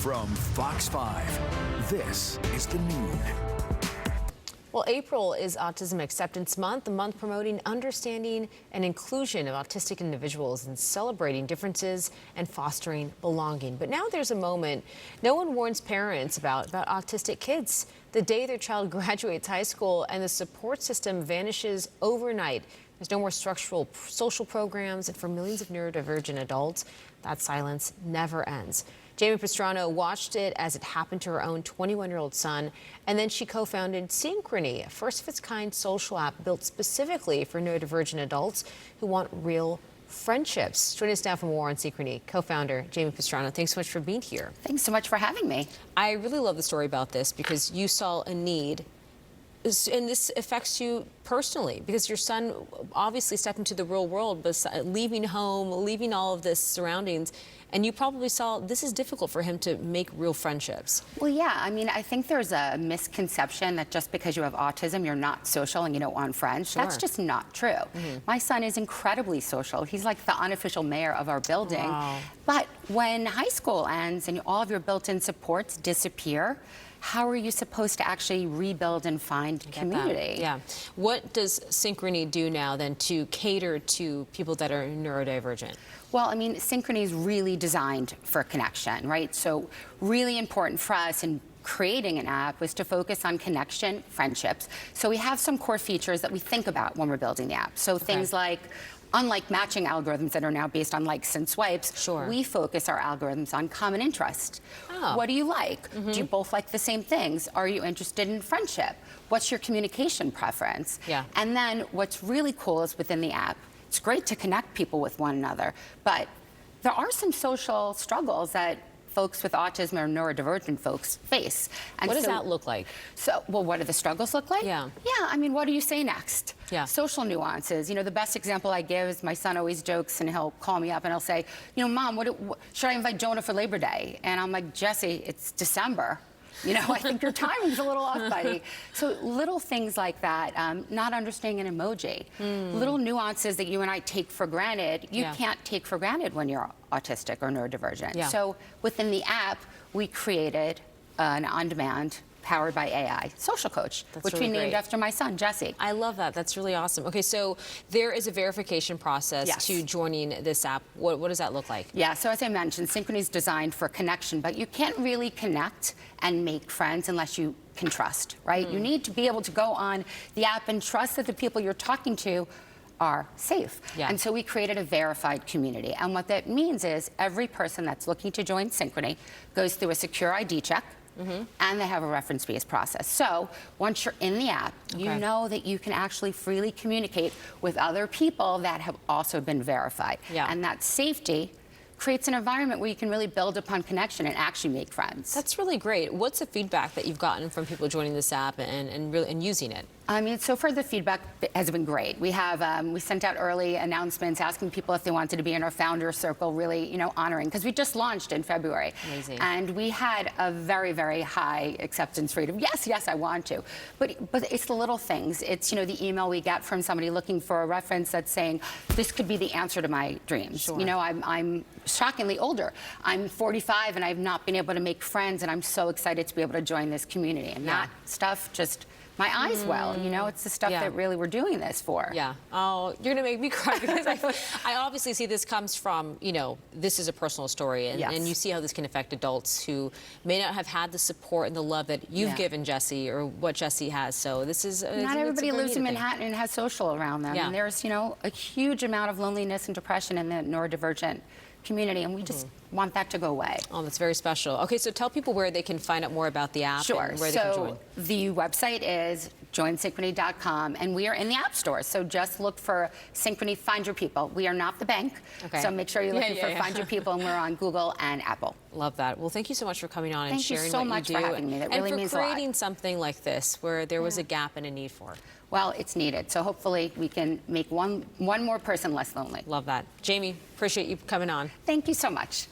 From Fox 5, this is The Noon. Well, April is Autism Acceptance Month, a month promoting understanding and inclusion of autistic individuals and celebrating differences and fostering belonging. But now there's a moment no one warns parents about autistic kids. The day their child graduates high school and the support system vanishes overnight. There's no more structural social programs, and for millions of neurodivergent adults, that silence never ends. Jamie Pastano watched it as it happened to her own 21-year-old son, and then she co-founded Synchrony, a first-of-its-kind social app built specifically for neurodivergent adults who want real friendships. Joining us now for more on Synchrony, co-founder Jamie Pastano. Thanks so much for being here. Thanks so much for having me. I really love the story about this because you saw a need, and this affects you personally because your son obviously stepped into the real world, but leaving home, leaving all of this surroundings, and you probably saw this is difficult for him to make real friendships. Well, yeah, I mean, I think there's a misconception that just because you have autism, you're not social and you don't want friends. Sure. That's just not true. My son is incredibly social. He's like the unofficial mayor of our building. Wow. But when high school ends and all of your built-in supports disappear, how are you supposed to actually rebuild and find community? Yeah. What does Synchrony do now then to cater to people that are neurodivergent? Well, I mean, Synchrony is really designed for connection, right? So really important for us in creating an app was to focus on connection, friendships. So we have some core features that we think about when we're building the app. So things like, unlike matching algorithms that are now based on likes and swipes, Sure. we focus our algorithms on common interest. Oh. What do you like? Do you both like the same things? Are you interested in friendship? What's your communication preference? Yeah. And then what's really cool is within the app, it's great to connect people with one another, but there are some social struggles that folks with autism or neurodivergent folks face. And What does that look like? So, well, what do the struggles look like? Yeah. Yeah, I mean, what do you say next? Yeah. Social nuances. You know, the best example I give is my son always jokes and he'll call me up and he'll say, you know, Mom, should I invite Jonah for Labor Day? And I'm like, Jesse, it's December. You know, I think your timing's a little off, buddy. So little things like that, not understanding an emoji, little nuances that you and I take for granted, you can't take for granted when you're autistic or neurodivergent. Yeah. So within the app, we created an on-demand, powered by AI, social coach, which really we named great. after my son, Jesse. I love that. That's really awesome. Okay, so there is a verification process Yes. to joining this app. What does that look like? Yeah, so as I mentioned, Synchrony is designed for connection, but you can't really connect and make friends unless you can trust, right? You need to be able to go on the app and trust that the people you're talking to are safe. Yeah. And so we created a verified community. And what that means is every person that's looking to join Synchrony goes through a secure ID check, and they have a reference-based process. So once you're in the app, you know that you can actually freely communicate with other people that have also been verified. Yeah. And that safety creates an environment where you can really build upon connection and actually make friends. That's really great. What's the feedback that you've gotten from people joining this app and using it? I mean, so far the feedback has been great. We have we sent out early announcements asking people if they wanted to be in our founder circle, really, you know, honoring, because we just launched in February. Amazing. And we had a very, very high acceptance rate of yes, yes, I want to. But it's the little things. It's, you know, the email we get from somebody looking for a reference that's saying this could be the answer to my dreams. Sure. You know, I'm shockingly older. I'm 45 and I've not been able to make friends, and I'm so excited to be able to join this community. And that stuff just, my eyes well, you know, it's the stuff that really we're doing this for. Yeah. Oh, you're going to make me cry because I obviously see this comes from, you know, this is a personal story, and you see how this can affect adults who may not have had the support and the love that you've given Jesse or what Jesse has. So this is not everybody lives in Manhattan and has social around them. Yeah. And there's, you know, a huge amount of loneliness and depression in the neurodivergent community, and we just want that to go away. Oh, that's very special. Okay, so tell people where they can find out more about the app and where they can join. The website is joinsynchrony.com, and we are in the app store. So just look for Synchrony, Find Your People. We are not the bank, so make sure you're looking for Find Your People, and we're on Google and Apple. Love that. Well, thank you so much for coming on and sharing so what much you do. for having me. That really means a lot. And for creating something like this where there was a gap and a need for. Well, it's needed. So hopefully we can make one more person less lonely. Love that. Jamie, appreciate you coming on. Thank you so much.